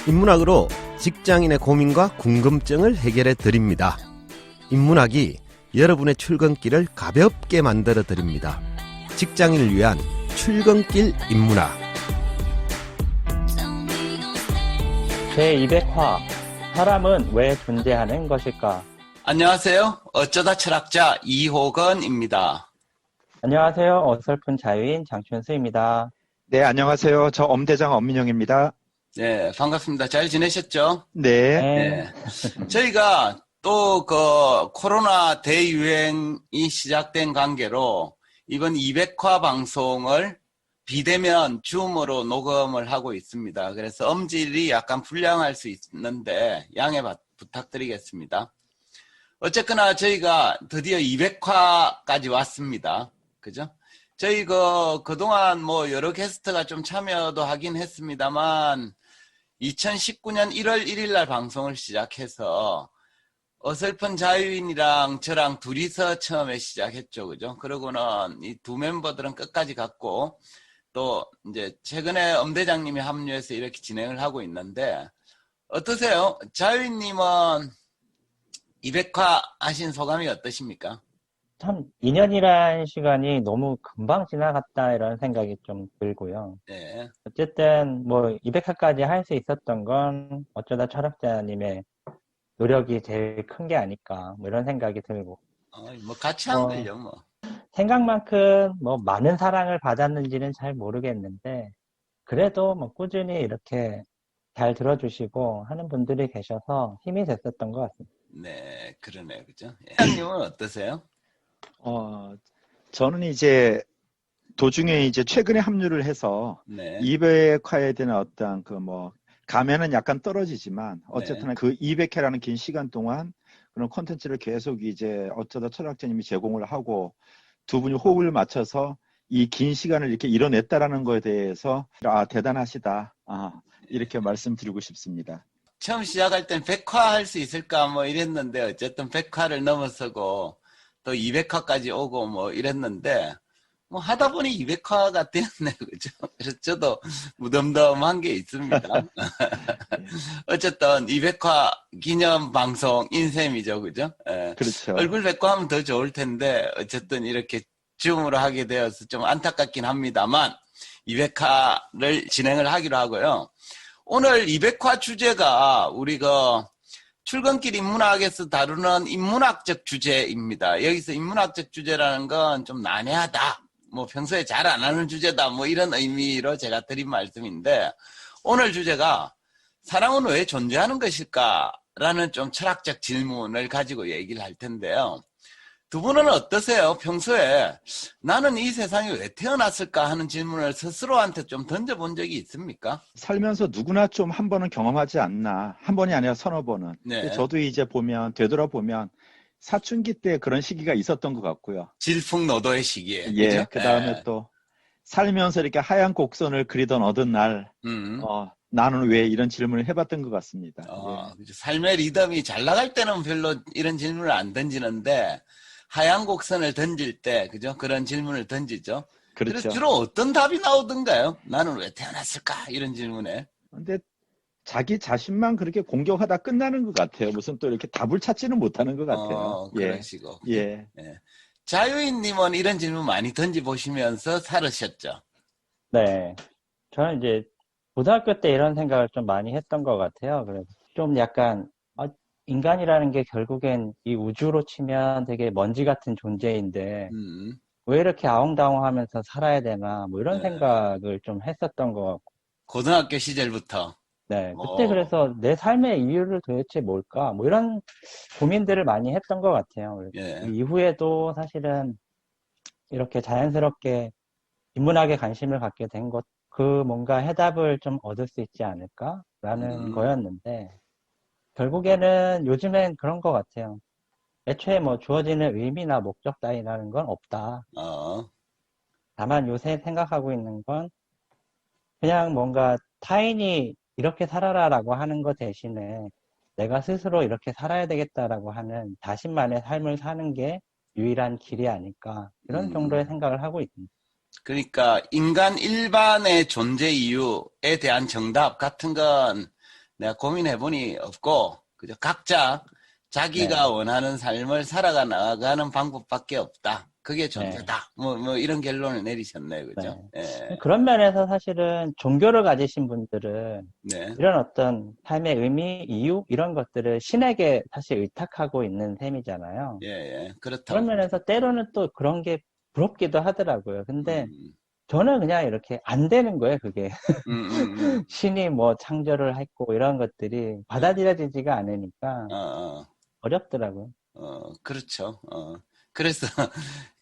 인문학으로 직장인의 고민과 궁금증을 해결해 드립니다. 인문학이 여러분의 출근길을 가볍게 만들어 드립니다. 직장인을 위한 출근길 인문학. 제200화 사람은 왜 존재하는 것일까? 안녕하세요. 어쩌다 철학자 이호건입니다. 안녕하세요. 어설픈 자유인 장춘수입니다. 네, 안녕하세요. 저 엄대장 엄민영입니다. 네, 반갑습니다. 잘 지내셨죠? 네. 네. 저희가 또 코로나 대유행이 시작된 관계로 이번 200화 방송을 비대면 줌으로 녹음을 하고 있습니다. 그래서 음질이 약간 불량할 수 있는데 양해 부탁드리겠습니다. 어쨌거나 저희가 드디어 200화까지 왔습니다. 그죠? 저희 그동안 여러 게스트가 좀 참여도 하긴 했습니다만 2019년 1월 1일 날 방송을 시작해서 어설픈 자유인이랑 저랑 둘이서 처음에 시작했죠. 그죠? 그러고는 이 두 멤버들은 끝까지 갔고 또 이제 최근에 엄대장님이 합류해서 이렇게 진행을 하고 있는데 어떠세요? 자유인님은 200화 하신 소감이 어떠십니까? 참 2년이라는 시간이 너무 금방 지나갔다 이런 생각이 좀 들고요. 네. 어쨌든 200화까지 할 수 있었던 건 어쩌다 철학자님의 노력이 제일 큰 게 아닐까 이런 생각이 들고 같이 한 걸요 생각만큼 많은 사랑을 받았는지는 잘 모르겠는데 그래도 꾸준히 이렇게 잘 들어주시고 하는 분들이 계셔서 힘이 됐었던 것 같습니다. 네, 그러네요. 그죠? 회장님은 어떠세요? 저는 이제 도중에 이제 최근에 합류를 해서 네. 200화에 대한 어떤 가면은 약간 떨어지지만 어쨌든 네. 그 200회라는 긴 시간 동안 그런 콘텐츠를 계속 이제 어쩌다 철학자님이 제공을 하고 두 분이 호흡을 맞춰서 이 긴 시간을 이렇게 이뤄냈다라는 거에 대해서 대단하시다. 이렇게 말씀드리고 싶습니다. 처음 시작할 땐 100화 할 수 있을까 이랬는데 어쨌든 100화를 넘어서고 또 200화까지 오고 이랬는데 하다 보니 200화가 되었네요. 그죠? 그래서 저도 무덤덤한 게 있습니다. 어쨌든 200화 기념 방송 인셈이죠. 그죠? 예. 그렇죠. 얼굴 뵙고 하면 더 좋을 텐데 어쨌든 이렇게 줌으로 하게 되어서 좀 안타깝긴 합니다만 200화를 진행을 하기로 하고요. 오늘 200화 주제가 우리 출근길 인문학에서 다루는 인문학적 주제입니다. 여기서 인문학적 주제라는 건 좀 난해하다. 평소에 잘 안 하는 주제다. 이런 의미로 제가 드린 말씀인데 오늘 주제가 사랑은 왜 존재하는 것일까? 라는 좀 철학적 질문을 가지고 얘기를 할 텐데요. 두 분은 어떠세요? 평소에 나는 이 세상에 왜 태어났을까 하는 질문을 스스로한테 좀 던져본 적이 있습니까? 살면서 누구나 좀 한 번은 경험하지 않나. 한 번이 아니라 서너 번은. 네. 저도 이제 되돌아보면 사춘기 때 그런 시기가 있었던 것 같고요. 질풍노도의 시기에. 예, 그 다음에 또 살면서 이렇게 하얀 곡선을 그리던 어떤 날, 나는 왜 이런 질문을 해봤던 것 같습니다. 예. 삶의 리듬이 잘 나갈 때는 별로 이런 질문을 안 던지는데 하얀 곡선을 던질 때, 그죠? 그런 질문을 던지죠. 그렇죠. 그래서 주로 어떤 답이 나오던가요? 나는 왜 태어났을까? 이런 질문에. 근데 자기 자신만 그렇게 공격하다 끝나는 것 같아요. 무슨 또 이렇게 답을 찾지는 못하는 것 같아요. 그러시고. 예. 예. 자유인님은 이런 질문 많이 던져보시면서 살으셨죠? 네. 저는 이제 고등학교 때 이런 생각을 좀 많이 했던 것 같아요. 그래서 좀 약간 인간이라는 게 결국엔 이 우주로 치면 되게 먼지 같은 존재인데 왜 이렇게 아웅다웅하면서 살아야 되나 이런 생각을 좀 했었던 것 같고. 고등학교 시절부터. 네, 그때 그래서 내 삶의 이유를 도대체 뭘까 이런 고민들을 많이 했던 것 같아요. 예. 그 이후에도 사실은 이렇게 자연스럽게 인문학에 관심을 갖게 된 것, 뭔가 해답을 좀 얻을 수 있지 않을까라는 거였는데 결국에는 요즘엔 그런 것 같아요. 애초에 주어지는 의미나 목적 따위라는 건 없다. 다만 요새 생각하고 있는 건 그냥 뭔가 타인이 이렇게 살아라라고 하는 것 대신에 내가 스스로 이렇게 살아야 되겠다라고 하는 자신만의 삶을 사는 게 유일한 길이 아닐까 이런 정도의 생각을 하고 있습니다. 그러니까 인간 일반의 존재 이유에 대한 정답 같은 건 내가 고민해보니 없고, 그죠? 각자 자기가 네. 원하는 삶을 살아가 나가는 방법밖에 없다. 그게 존재다. 뭐 이런 결론을 내리셨네요. 그죠? 예. 그런 면에서 사실은 종교를 가지신 분들은 네. 이런 어떤 삶의 의미, 이유 이런 것들을 신에게 사실 의탁하고 있는 셈이잖아요. 예, 예. 그렇다고. 그런 면에서 때로는 또 그런 게 부럽기도 하더라고요. 근데 음, 저는 그냥 이렇게 안 되는 거예요, 그게. 음. 신이 뭐 창조를 했고 이런 것들이 받아들여지지가 않으니까 어, 어렵더라고요. 그렇죠. 그래서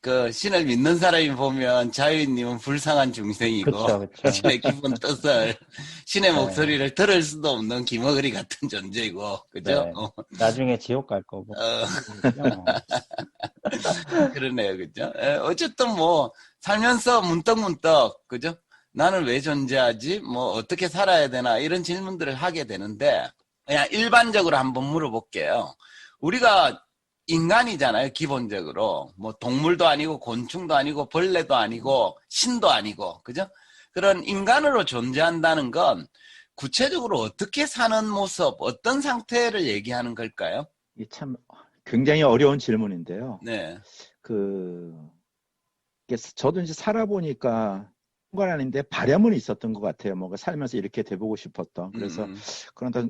그 신을 믿는 사람이 보면 자유님은 불쌍한 중생이고 그쵸, 그쵸. 신의 깊은 뜻을 신의 네. 목소리를 들을 수도 없는 기머거리 같은 존재이고 그죠? 네. 나중에 지옥 갈 거고. 그죠? 그러네요, 그죠? 어쨌든 뭐 살면서 문득문득 그죠? 나는 왜 존재하지? 뭐 어떻게 살아야 되나 이런 질문들을 하게 되는데 그냥 일반적으로 한번 물어볼게요. 우리가 인간이잖아요, 기본적으로. 뭐 동물도 아니고 곤충도 아니고 벌레도 아니고 신도 아니고 그죠? 그런 인간으로 존재한다는 건 구체적으로 어떻게 사는 모습, 어떤 상태를 얘기하는 걸까요? 이 참 굉장히 어려운 질문인데요. 네. 저도 이제 살아보니까 건 아닌데 바람은 있었던 것 같아요. 뭔가 살면서 이렇게 돼보고 싶었던. 그래서 그런데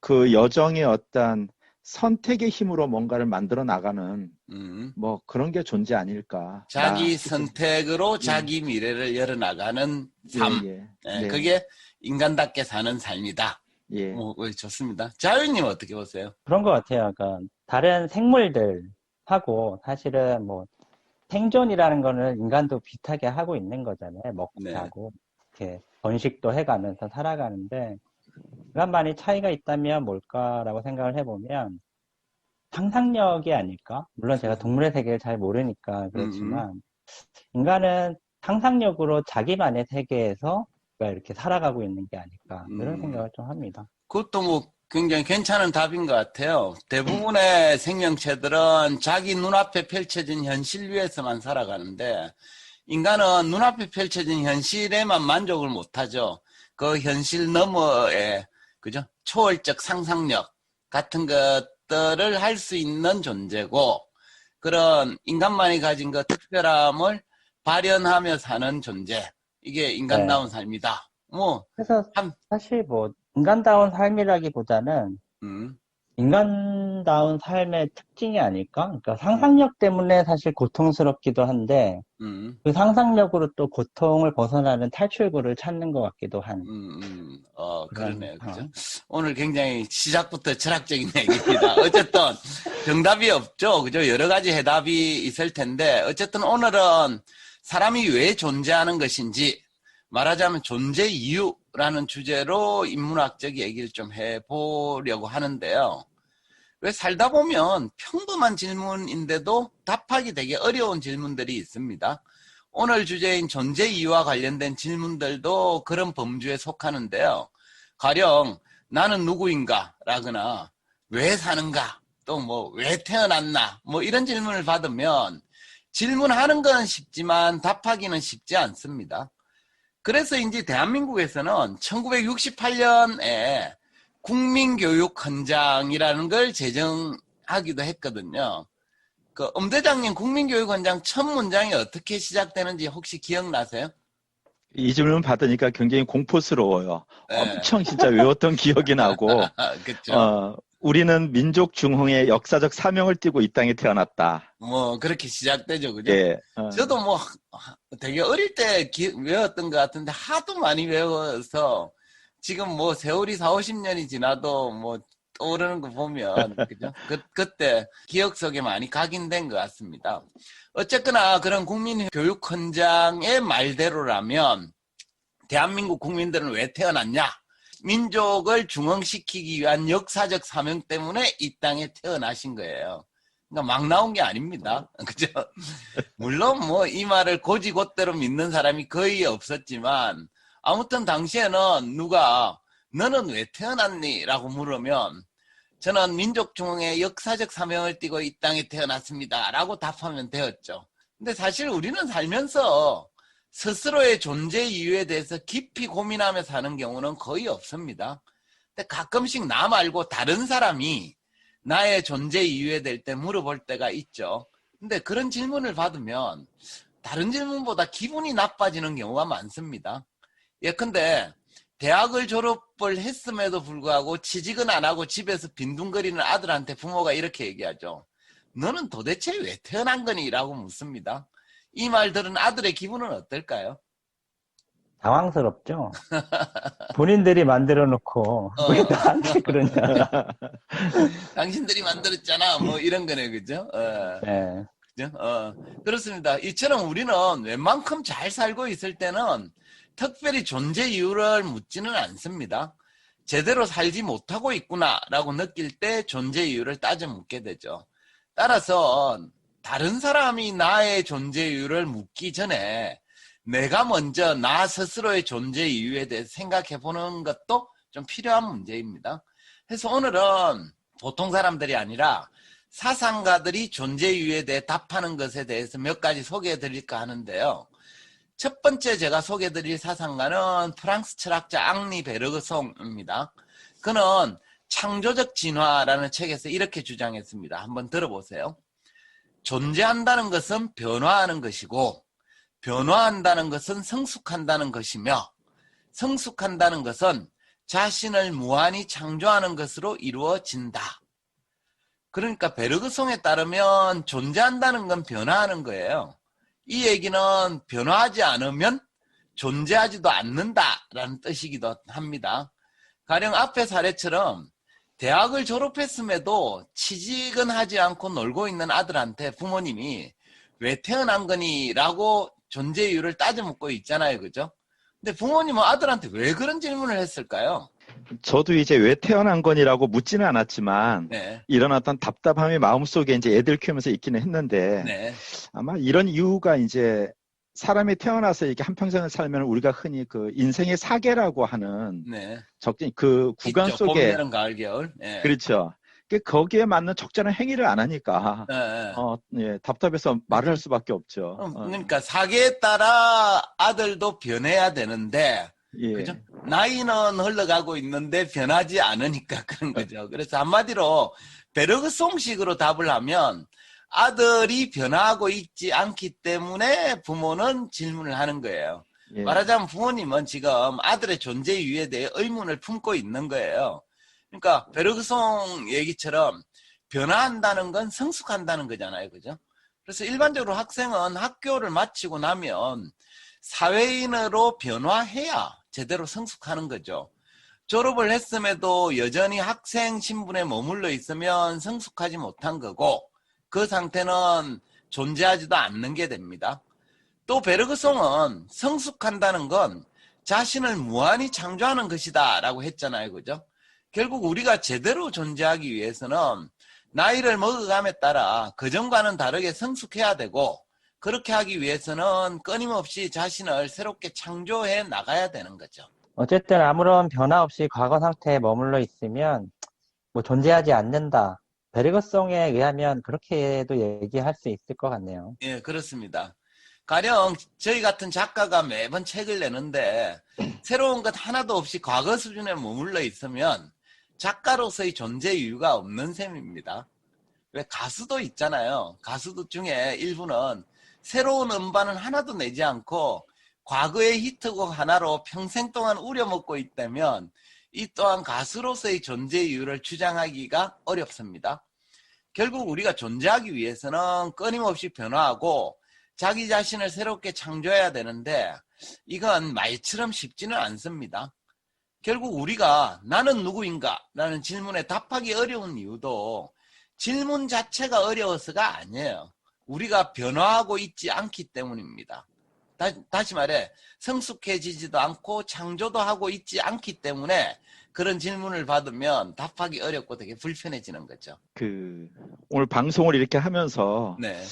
그 여정의 어떤 선택의 힘으로 뭔가를 만들어 나가는 뭐 그런 게 존재 아닐까. 자기 선택으로 자기 미래를 열어나가는 삶. 네. 그게 인간답게 사는 삶이다. 예. 좋습니다. 자유님 어떻게 보세요? 그런 것 같아요. 그러니까 다른 생물들하고 사실은 뭐 생존이라는 거는 인간도 비슷하게 하고 있는 거잖아요. 먹고 네. 자고 이렇게 번식도 해가면서 살아가는데 인간만이 차이가 있다면 뭘까라고 생각을 해보면 상상력이 아닐까? 물론 제가 동물의 세계를 잘 모르니까 그렇지만 인간은 상상력으로 자기만의 세계에서 이렇게 살아가고 있는 게 아닐까 이런 생각을 좀 합니다. 그것도 뭐 굉장히 괜찮은 답인 것 같아요. 대부분의 생명체들은 자기 눈앞에 펼쳐진 현실 위에서만 살아가는데 인간은 눈앞에 펼쳐진 현실에만 만족을 못하죠. 그 현실 너머에 그죠? 초월적 상상력 같은 것들을 할 수 있는 존재고 그런 인간만이 가진 그 특별함을 발현하며 사는 존재. 이게 인간다운 삶이다. 뭐 그래서 사실 뭐 인간다운 삶이라기보다는 인간다운 삶의 특징이 아닐까? 그러니까 상상력 때문에 사실 고통스럽기도 한데 그 상상력으로 또 고통을 벗어나는 탈출구를 찾는 것 같기도 한. 그러네요. 그죠? 오늘 굉장히 시작부터 철학적인 얘기입니다. 어쨌든 정답이 없죠. 그죠? 여러 가지 해답이 있을 텐데 어쨌든 오늘은 사람이 왜 존재하는 것인지 말하자면 존재 이유라는 주제로 인문학적 얘기를 좀 해보려고 하는데요. 왜 살다 보면 평범한 질문인데도 답하기 되게 어려운 질문들이 있습니다. 오늘 주제인 존재 이유와 관련된 질문들도 그런 범주에 속하는데요. 가령 나는 누구인가 라거나 왜 사는가 또 뭐 왜 태어났나 뭐 이런 질문을 받으면 질문하는 건 쉽지만 답하기는 쉽지 않습니다. 그래서인지 대한민국에서는 1968년에 국민교육헌장이라는 걸 제정하기도 했거든요. 그 엄대장님 국민교육헌장 첫 문장이 어떻게 시작되는지 혹시 기억나세요? 이 질문 받으니까 굉장히 공포스러워요. 네. 엄청 진짜 외웠던 기억이 나고 그렇죠. 우리는 민족 중흥의 역사적 사명을 띠고 이 땅에 태어났다. 뭐 그렇게 시작되죠, 그죠? 예. 저도 뭐 되게 어릴 때 외웠던 것 같은데 하도 많이 외워서 지금 뭐 세월이 40-50년이 지나도 뭐 떠오르는 거 보면 그죠? 그때 기억 속에 많이 각인된 것 같습니다. 어쨌거나 그런 국민교육헌장의 말대로라면 대한민국 국민들은 왜 태어났냐? 민족을 중흥시키기 위한 역사적 사명 때문에 이 땅에 태어나신 거예요. 그러니까 막 나온 게 아닙니다. 그죠? 물론 뭐 이 말을 곧이곧대로 믿는 사람이 거의 없었지만 아무튼 당시에는 누가 너는 왜 태어났니? 라고 물으면 저는 민족 중흥의 역사적 사명을 띠고 이 땅에 태어났습니다. 라고 답하면 되었죠. 근데 사실 우리는 살면서 스스로의 존재 이유에 대해서 깊이 고민하며 사는 경우는 거의 없습니다. 근데 가끔씩 나 말고 다른 사람이 나의 존재 이유에 대해 때 물어볼 때가 있죠. 근데 그런 질문을 받으면 다른 질문보다 기분이 나빠지는 경우가 많습니다. 예컨대 대학을 졸업을 했음에도 불구하고 취직은 안 하고 집에서 빈둥거리는 아들한테 부모가 이렇게 얘기하죠. 너는 도대체 왜 태어난 거니? 라고 묻습니다. 이 말 들은 아들의 기분은 어떨까요? 당황스럽죠. 본인들이 만들어 놓고 왜 나한테 그러냐. 당신들이 만들었잖아. 뭐 이런 거네, 그죠? 네. 그죠? 그렇습니다. 이처럼 우리는 웬만큼 잘 살고 있을 때는 특별히 존재 이유를 묻지는 않습니다. 제대로 살지 못하고 있구나라고 느낄 때 존재 이유를 따져 묻게 되죠. 따라서 다른 사람이 나의 존재 이유를 묻기 전에 내가 먼저 나 스스로의 존재 이유에 대해 생각해 보는 것도 좀 필요한 문제입니다. 그래서 오늘은 보통 사람들이 아니라 사상가들이 존재 이유에 대해 답하는 것에 대해서 몇 가지 소개해 드릴까 하는데요. 첫 번째 제가 소개해 드릴 사상가는 프랑스 철학자 앙리 베르그송입니다. 그는 창조적 진화라는 책에서 이렇게 주장했습니다. 한번 들어보세요. 존재한다는 것은 변화하는 것이고 변화한다는 것은 성숙한다는 것이며 성숙한다는 것은 자신을 무한히 창조하는 것으로 이루어진다. 그러니까 베르그송에 따르면 존재한다는 건 변화하는 거예요. 이 얘기는 변화하지 않으면 존재하지도 않는다라는 뜻이기도 합니다. 가령 앞의 사례처럼 대학을 졸업했음에도 취직은 하지 않고 놀고 있는 아들한테 부모님이 왜 태어난 거니? 라고 존재 이유를 따져 묻고 있잖아요. 그죠? 근데 부모님은 아들한테 왜 그런 질문을 했을까요? 저도 이제 왜 태어난 거니라고 묻지는 않았지만 네. 이런 어떤 답답함이 마음속에 이제 애들 키우면서 있기는 했는데 네. 아마 이런 이유가 이제 사람이 태어나서 이렇게 한평생을 살면 우리가 흔히 그 인생의 사계라고 하는 네. 적정 그 구간 있죠. 봄, 속에 여름, 가을, 겨울. 네. 그렇죠. 거기에 맞는 적절한 행위를 안 하니까 네. 예, 답답해서 말을 할 수밖에 없죠. 그러니까 사계에 따라 아들도 변해야 되는데 예. 그죠? 나이는 흘러가고 있는데 변하지 않으니까 그런 거죠. 그래서 한마디로 베르그송식으로 답을 하면 아들이 변화하고 있지 않기 때문에 부모는 질문을 하는 거예요. 예. 말하자면 부모님은 지금 아들의 존재 이유에 대해 의문을 품고 있는 거예요. 그러니까 베르그송 얘기처럼 변화한다는 건 성숙한다는 거잖아요. 그죠? 그래서 일반적으로 학생은 학교를 마치고 나면 사회인으로 변화해야 제대로 성숙하는 거죠. 졸업을 했음에도 여전히 학생 신분에 머물러 있으면 성숙하지 못한 거고 그 상태는 존재하지도 않는 게 됩니다. 또 베르그송은 성숙한다는 건 자신을 무한히 창조하는 것이다 라고 했잖아요. 그죠? 결국 우리가 제대로 존재하기 위해서는 나이를 먹어감에 따라 그전과는 다르게 성숙해야 되고 그렇게 하기 위해서는 끊임없이 자신을 새롭게 창조해 나가야 되는 거죠. 어쨌든 아무런 변화 없이 과거 상태에 머물러 있으면 뭐 존재하지 않는다. 베르그송에 의하면 그렇게도 얘기할 수 있을 것 같네요. 예, 그렇습니다. 가령 저희 같은 작가가 매번 책을 내는데 새로운 것 하나도 없이 과거 수준에 머물러 있으면 작가로서의 존재 이유가 없는 셈입니다. 왜 가수도 있잖아요. 가수들 중에 일부는 새로운 음반은 하나도 내지 않고 과거의 히트곡 하나로 평생 동안 우려먹고 있다면 이 또한 가수로서의 존재 이유를 주장하기가 어렵습니다. 결국 우리가 존재하기 위해서는 끊임없이 변화하고 자기 자신을 새롭게 창조해야 되는데 이건 말처럼 쉽지는 않습니다. 결국 우리가 나는 누구인가? 라는 질문에 답하기 어려운 이유도 질문 자체가 어려워서가 아니에요. 우리가 변화하고 있지 않기 때문입니다. 다시 말해 성숙해지지도 않고 창조도 하고 있지 않기 때문에 그런 질문을 받으면 답하기 어렵고 되게 불편해지는 거죠. 오늘 방송을 이렇게 하면서 네.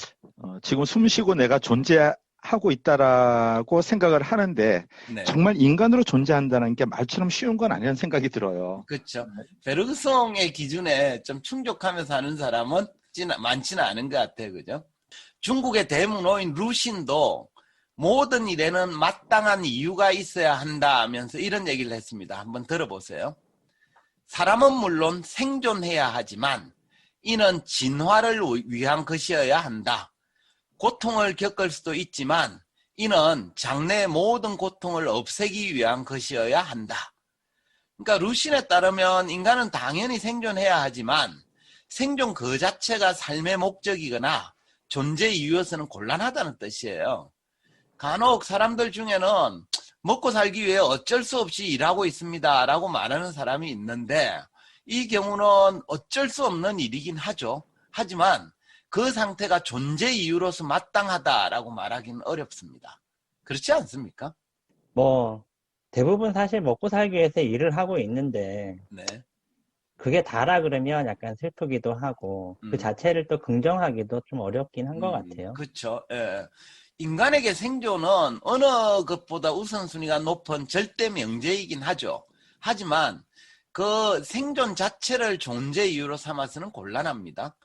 지금 숨 쉬고 내가 존재하고 있다라고 생각을 하는데 네. 정말 인간으로 존재한다는 게 말처럼 쉬운 건 아니라는 생각이 들어요. 그렇죠. 베르그송의 기준에 좀 충족하면서 하는 사람은 많지는 않은 것 같아요. 그죠? 중국의 대문호인 루신도 모든 일에는 마땅한 이유가 있어야 한다 하면서 이런 얘기를 했습니다. 한번 들어보세요. 사람은 물론 생존해야 하지만 이는 진화를 위한 것이어야 한다. 고통을 겪을 수도 있지만 이는 장래의 모든 고통을 없애기 위한 것이어야 한다. 그러니까 루신에 따르면 인간은 당연히 생존해야 하지만 생존 그 자체가 삶의 목적이거나 존재 이유여서는 곤란하다는 뜻이에요. 간혹 사람들 중에는 먹고 살기 위해 어쩔 수 없이 일하고 있습니다 라고 말하는 사람이 있는데 이 경우는 어쩔 수 없는 일이긴 하죠. 하지만 그 상태가 존재 이유로서 마땅하다라고 말하기는 어렵습니다. 그렇지 않습니까? 뭐 대부분 사실 먹고 살기 위해서 일을 하고 있는데 네. 그게 다라 그러면 약간 슬프기도 하고 그 자체를 또 긍정하기도 좀 어렵긴 한 것 같아요. 그렇죠. 예. 인간에게 생존은 어느 것보다 우선순위가 높은 절대 명제이긴 하죠. 하지만 그 생존 자체를 존재 이유로 삼아서는 곤란합니다.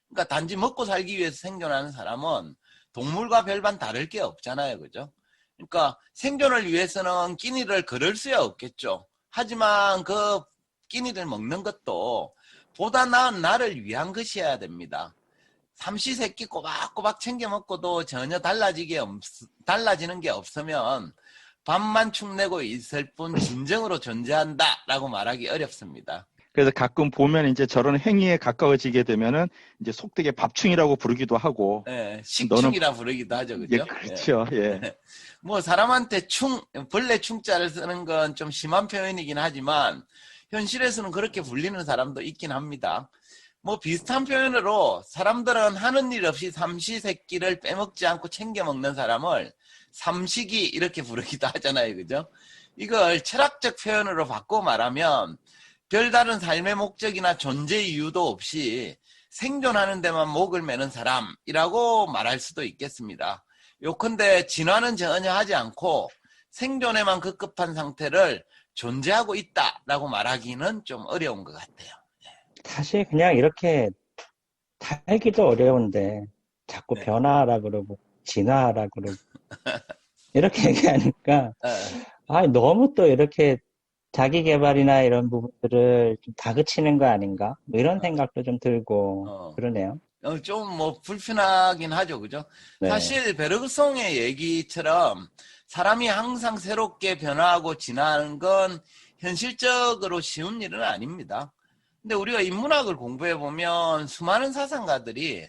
그러니까 단지 먹고 살기 위해서 생존하는 사람은 동물과 별반 다를 게 없잖아요. 그죠? 그러니까 생존을 위해서는 끼니를 거를 수야 없겠죠. 하지만 그 끼니를 먹는 것도 보다 나은 나를 위한 것이어야 됩니다. 삼시세끼 꼬박꼬박 챙겨 먹고도 전혀 달라지는 게 없으면 밥만 축내고 있을 뿐 진정으로 존재한다라고 말하기 어렵습니다. 그래서 가끔 보면 이제 저런 행위에 가까워지게 되면은 이제 속되게 밥충이라고 부르기도 하고. 예, 식충이라 부르기도 하죠. 그죠? 예, 그렇죠. 예. 뭐 사람한테 벌레 충자를 쓰는 건 좀 심한 표현이긴 하지만 현실에서는 그렇게 불리는 사람도 있긴 합니다. 뭐 비슷한 표현으로 사람들은 하는 일 없이 삼시세끼를 빼먹지 않고 챙겨 먹는 사람을 삼식이 이렇게 부르기도 하잖아요. 그죠? 이걸 철학적 표현으로 바꿔 말하면 별다른 삶의 목적이나 존재 이유도 없이 생존하는 데만 목을 매는 사람이라고 말할 수도 있겠습니다. 요컨대 진화는 전혀 하지 않고 생존에만 급급한 상태를 존재하고 있다라고 말하기는 좀 어려운 것 같아요. 사실 그냥 이렇게 살기도 어려운데 자꾸 네. 변화하라 그러고 진화하라 그러고 이렇게 얘기하니까 너무 또 이렇게 자기 개발이나 이런 부분들을 좀 다그치는 거 아닌가? 뭐 이런 생각도 좀 들고 그러네요. 좀 뭐 불편하긴 하죠. 그죠? 네. 사실 베르그송의 얘기처럼 사람이 항상 새롭게 변화하고 진화하는 건 현실적으로 쉬운 일은 아닙니다. 근데 우리가 인문학을 공부해 보면 수많은 사상가들이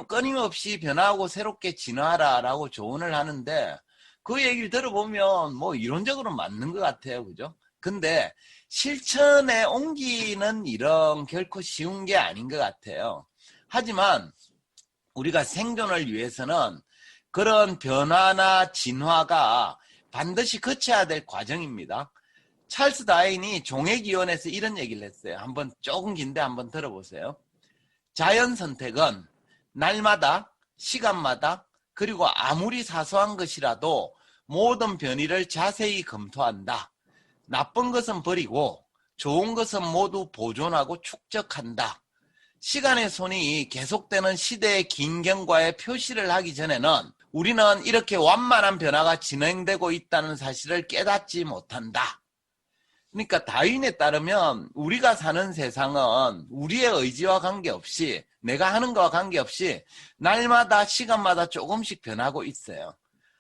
끊임없이 변화하고 새롭게 진화하라라고 조언을 하는데 그 얘기를 들어보면 뭐 이론적으로 맞는 것 같아요. 그죠? 근데 실천에 옮기는 일은 결코 쉬운 게 아닌 것 같아요. 하지만 우리가 생존을 위해서는 그런 변화나 진화가 반드시 거쳐야 될 과정입니다. 찰스 다윈이 종의기원에서 이런 얘기를 했어요. 한번 조금 긴데 한번 들어보세요. 자연 선택은 날마다, 시간마다, 그리고 아무리 사소한 것이라도 모든 변이를 자세히 검토한다. 나쁜 것은 버리고 좋은 것은 모두 보존하고 축적한다. 시간의 손이 계속되는 시대의 긴경과의 표시를 하기 전에는 우리는 이렇게 완만한 변화가 진행되고 있다는 사실을 깨닫지 못한다. 그러니까 다윈에 따르면 우리가 사는 세상은 우리의 의지와 관계없이 내가 하는 것과 관계없이 날마다 시간마다 조금씩 변하고 있어요.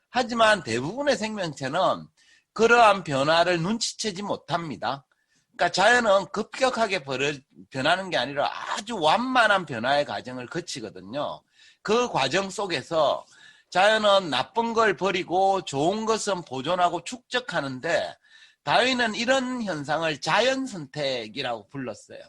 하지만 대부분의 생명체는 그러한 변화를 눈치채지 못합니다. 그러니까 자연은 급격하게 변하는 게 아니라 아주 완만한 변화의 과정을 거치거든요. 그 과정 속에서 자연은 나쁜 걸 버리고 좋은 것은 보존하고 축적하는데 다윈은 이런 현상을 자연 선택이라고 불렀어요.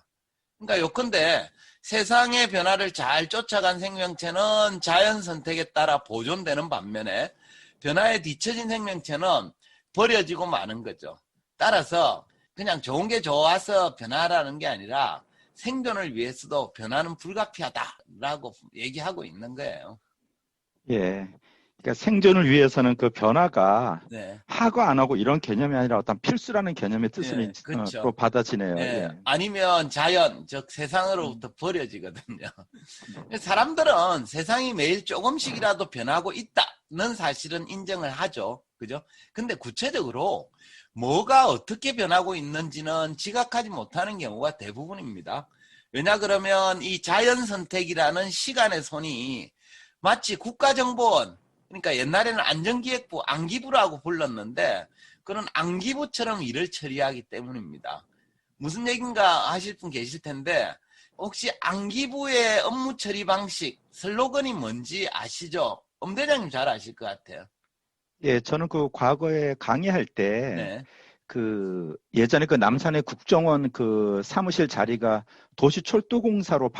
그러니까 요컨대 세상의 변화를 잘 쫓아간 생명체는 자연 선택에 따라 보존되는 반면에 변화에 뒤처진 생명체는 버려지고 마는 거죠. 따라서 그냥 좋은 게 좋아서 변화라는 게 아니라 생존을 위해서도 변화는 불가피하다라고 얘기하고 있는 거예요. 예. 그러니까 생존을 위해서는 그 변화가 네. 하고 안 하고 이런 개념이 아니라 어떤 필수라는 개념의 뜻을 예, 그렇죠. 또 받아지네요. 예, 예. 아니면 자연, 즉 세상으로부터 버려지거든요. 사람들은 세상이 매일 조금씩이라도 변하고 있다는 사실은 인정을 하죠. 그죠? 근데 구체적으로 뭐가 어떻게 변하고 있는지는 지각하지 못하는 경우가 대부분입니다. 왜냐 그러면 이 자연선택이라는 시간의 손이 마치 국가정보원, 그러니까 옛날에는 안전기획부, 안기부라고 불렀는데 그런 안기부처럼 일을 처리하기 때문입니다. 무슨 얘기인가 하실 분 계실 텐데 혹시 안기부의 업무 처리 방식, 슬로건이 뭔지 아시죠? 엄 대장님 잘 아실 것 같아요. 예, 저는 그 과거에 강의할 때 네. 그 예전에 그 남산의 국정원 그 사무실 자리가 도시철도공사로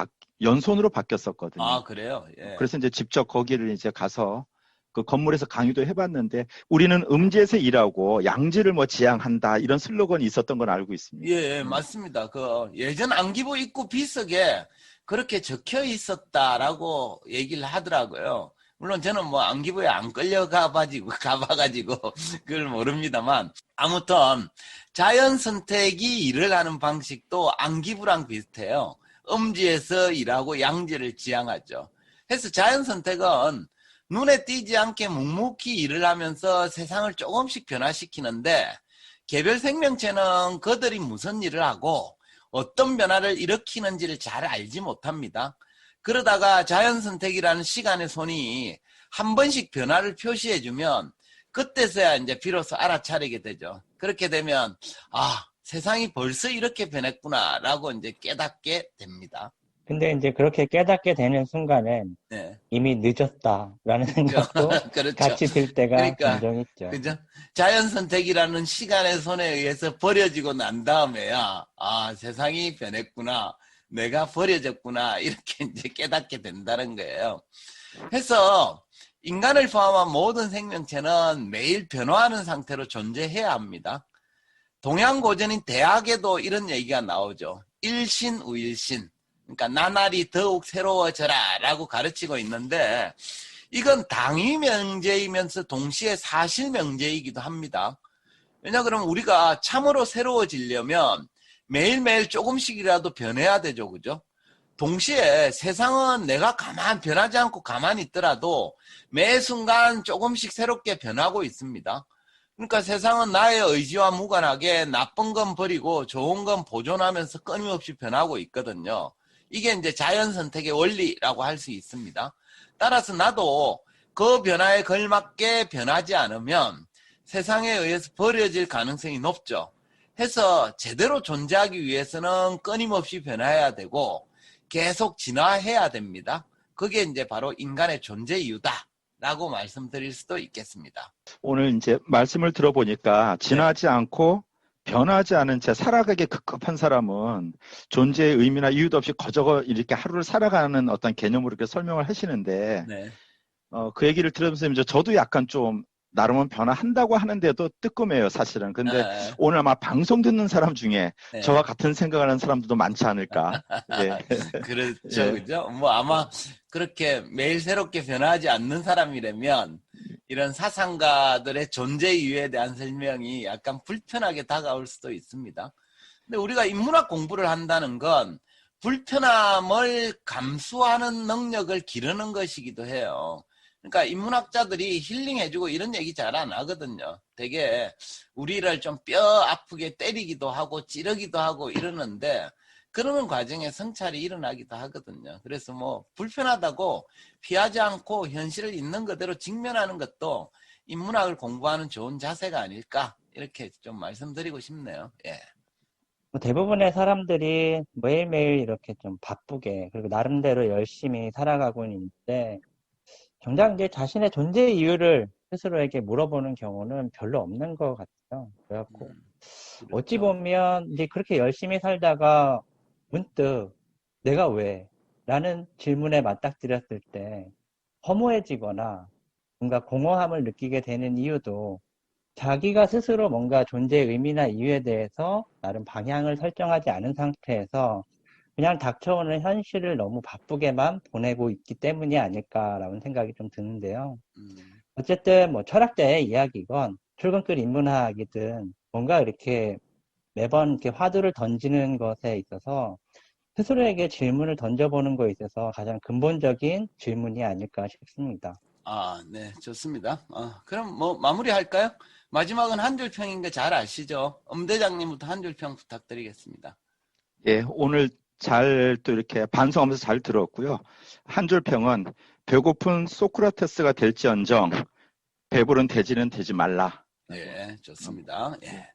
연손으로 바뀌었었거든요. 아, 그래요? 예. 그래서 이제 직접 거기를 이제 가서 그 건물에서 강의도 해봤는데 우리는 음지에서 일하고 양지를 뭐 지향한다 이런 슬로건이 있었던 걸 알고 있습니다. 예, 맞습니다. 그 예전 안기부 입구 비석에 그렇게 적혀 있었다라고 얘기를 하더라고요. 물론 저는 뭐 안기부에 안 가봐가지고 그걸 모릅니다만 아무튼 자연 선택이 일을 하는 방식도 안기부랑 비슷해요. 음지에서 일하고 양지를 지향하죠. 그래서 자연 선택은 눈에 띄지 않게 묵묵히 일을 하면서 세상을 조금씩 변화시키는데 개별 생명체는 그들이 무슨 일을 하고 어떤 변화를 일으키는지를 잘 알지 못합니다. 그러다가 자연선택이라는 시간의 손이 한 번씩 변화를 표시해주면 그때서야 이제 비로소 알아차리게 되죠. 그렇게 되면 세상이 벌써 이렇게 변했구나 라고 이제 깨닫게 됩니다. 근데 이제 그렇게 깨닫게 되는 순간엔 네. 이미 늦었다라는 생각도 그렇죠. 같이 들 때가 그러니까, 종종 있죠. 그죠? 자연선택이라는 시간의 손에 의해서 버려지고 난 다음에야, 세상이 변했구나. 내가 버려졌구나. 이렇게 이제 깨닫게 된다는 거예요. 해서, 인간을 포함한 모든 생명체는 매일 변화하는 상태로 존재해야 합니다. 동양고전인 대학에도 이런 얘기가 나오죠. 일신우일신. 그러니까 나날이 더욱 새로워져라 라고 가르치고 있는데 이건 당위명제이면서 동시에 사실명제이기도 합니다. 왜냐 그러면 우리가 참으로 새로워지려면 매일매일 조금씩이라도 변해야 되죠. 그죠? 동시에 세상은 내가 변하지 않고 가만히 있더라도 매 순간 조금씩 새롭게 변하고 있습니다. 그러니까 세상은 나의 의지와 무관하게 나쁜 건 버리고 좋은 건 보존하면서 끊임없이 변하고 있거든요. 이게 이제 자연 선택의 원리라고 할 수 있습니다. 따라서 나도 그 변화에 걸맞게 변하지 않으면 세상에 의해서 버려질 가능성이 높죠. 해서 제대로 존재하기 위해서는 끊임없이 변화해야 되고 계속 진화해야 됩니다. 그게 이제 바로 인간의 존재 이유다라고 말씀드릴 수도 있겠습니다. 오늘 이제 말씀을 들어보니까 진화하지 않고 변하지 않은 채 살아가기 급급한 사람은 존재의 의미나 이유도 없이 거저거 이렇게 하루를 살아가는 어떤 개념으로 이렇게 설명을 하시는데 네. 그 얘기를 들으면서 이제 저도 약간 좀 나름은 변화한다고 하는데도 뜨끔해요, 사실은. 근데 오늘 아마 방송 듣는 사람 중에 저와 같은 생각하는 사람들도 많지 않을까. 예. 그렇죠, 예. 그죠? 뭐 아마 그렇게 매일 새롭게 변하지 않는 사람이라면 이런 사상가들의 존재 이유에 대한 설명이 약간 불편하게 다가올 수도 있습니다. 근데 우리가 인문학 공부를 한다는 건 불편함을 감수하는 능력을 기르는 것이기도 해요. 그러니까 인문학자들이 힐링해주고 이런 얘기 잘 안 하거든요. 되게 우리를 좀 뼈 아프게 때리기도 하고 찌르기도 하고 이러는데 그러는 과정에 성찰이 일어나기도 하거든요. 그래서 뭐 불편하다고 피하지 않고 현실을 있는 그대로 직면하는 것도 인문학을 공부하는 좋은 자세가 아닐까 이렇게 좀 말씀드리고 싶네요. 예. 대부분의 사람들이 매일매일 이렇게 좀 바쁘게 그리고 나름대로 열심히 살아가고 있는데 정작 이제 자신의 존재 이유를 스스로에게 물어보는 경우는 별로 없는 것 같아요. 그래갖고 그렇죠. 어찌 보면 이제 그렇게 열심히 살다가 문득 내가 왜? 라는 질문에 맞닥뜨렸을 때 허무해지거나 뭔가 공허함을 느끼게 되는 이유도 자기가 스스로 뭔가 존재의 의미나 이유에 대해서 나름 방향을 설정하지 않은 상태에서 그냥 닥쳐오는 현실을 너무 바쁘게만 보내고 있기 때문이 아닐까라는 생각이 좀 드는데요. 어쨌든 뭐 철학자의 이야기건 출근길 인문학이든 뭔가 이렇게 매번 이렇게 화두를 던지는 것에 있어서 스스로에게 질문을 던져보는 것에 있어서 가장 근본적인 질문이 아닐까 싶습니다. 네, 좋습니다. 그럼 뭐 마무리할까요? 마지막은 한 줄 평인 거 잘 아시죠? 엄대장님부터 한 줄 평 부탁드리겠습니다. 예, 오늘 잘 또 이렇게 반성하면서 잘 들었고요. 한 줄 평은 배고픈 소크라테스가 될지언정 배부른 돼지는 되지 말라. 네, 좋습니다. 예.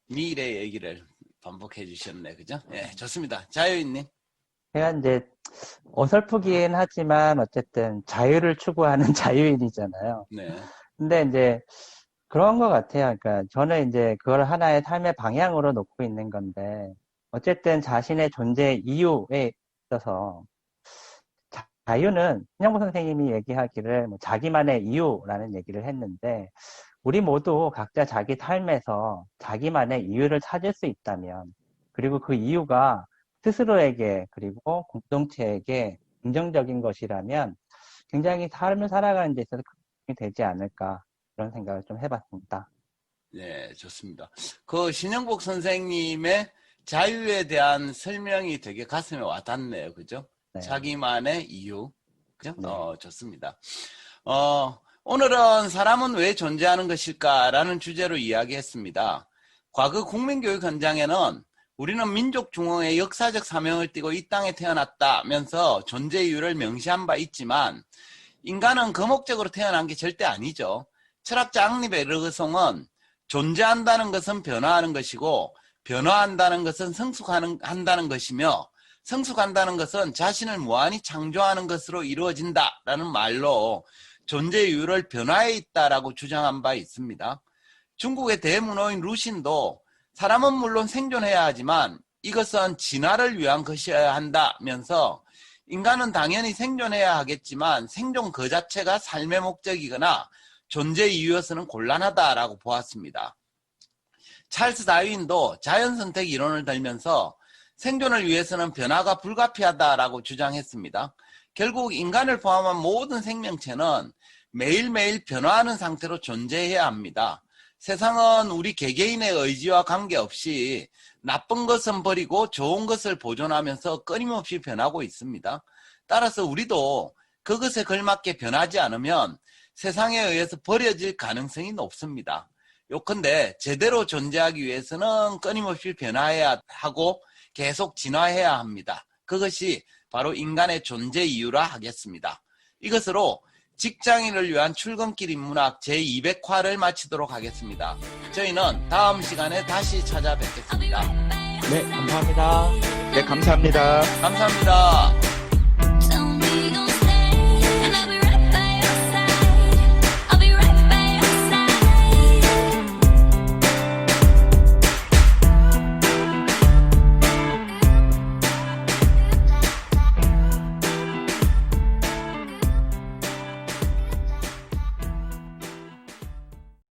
미래 얘기를 반복해 주셨네, 그죠? 예, 좋습니다. 자유인님. 제가 이제 어설프긴 하지만 어쨌든 자유를 추구하는 자유인이잖아요. 네. 근데 이제 그런 것 같아요. 그러니까 저는 이제 그걸 하나의 삶의 방향으로 놓고 있는 건데 어쨌든 자신의 존재 이유에 있어서 자유는 신영보 선생님이 얘기하기를 뭐 자기만의 이유라는 얘기를 했는데 우리 모두 각자 자기 삶에서 자기만의 이유를 찾을 수 있다면 그리고 그 이유가 스스로에게 그리고 공동체에게 긍정적인 것이라면 굉장히 삶을 살아가는 데 있어서 큰 도움이 되지 않을까 그런 생각을 좀 해봤습니다. 네, 좋습니다. 그 신영복 선생님의 자유에 대한 설명이 되게 가슴에 와닿네요. 그죠? 네. 자기만의 이유. 그죠? 네. 좋습니다. 오늘은 사람은 왜 존재하는 것일까라는 주제로 이야기했습니다. 과거 국민교육 현장에는 우리는 민족 중흥의 역사적 사명을 띠고 이 땅에 태어났다면서 존재 이유를 명시한 바 있지만 인간은 그 목적으로 태어난 게 절대 아니죠. 철학자 앙리 베르그송은 존재한다는 것은 변화하는 것이고 변화한다는 것은 성숙한다는 것이며 성숙한다는 것은 자신을 무한히 창조하는 것으로 이루어진다라는 말로 존재 이유를 변화에 있다라고 주장한 바 있습니다. 중국의 대문호인 루신도 사람은 물론 생존해야 하지만 이것은 진화를 위한 것이어야 한다면서 인간은 당연히 생존해야 하겠지만 생존 그 자체가 삶의 목적이거나 존재 이유여서는 곤란하다라고 보았습니다. 찰스 다윈도 자연선택 이론을 들면서 생존을 위해서는 변화가 불가피하다라고 주장했습니다. 결국 인간을 포함한 모든 생명체는 매일매일 변화하는 상태로 존재해야 합니다. 세상은 우리 개개인의 의지와 관계없이 나쁜 것은 버리고 좋은 것을 보존하면서 끊임없이 변하고 있습니다. 따라서 우리도 그것에 걸맞게 변하지 않으면 세상에 의해서 버려질 가능성이 높습니다. 요컨대 제대로 존재하기 위해서는 끊임없이 변화해야 하고 계속 진화해야 합니다. 그것이 바로 인간의 존재 이유라 하겠습니다. 이것으로 직장인을 위한 출근길 인문학 제200화를 마치도록 하겠습니다. 저희는 다음 시간에 다시 찾아뵙겠습니다. 네, 감사합니다. 네, 감사합니다. 감사합니다.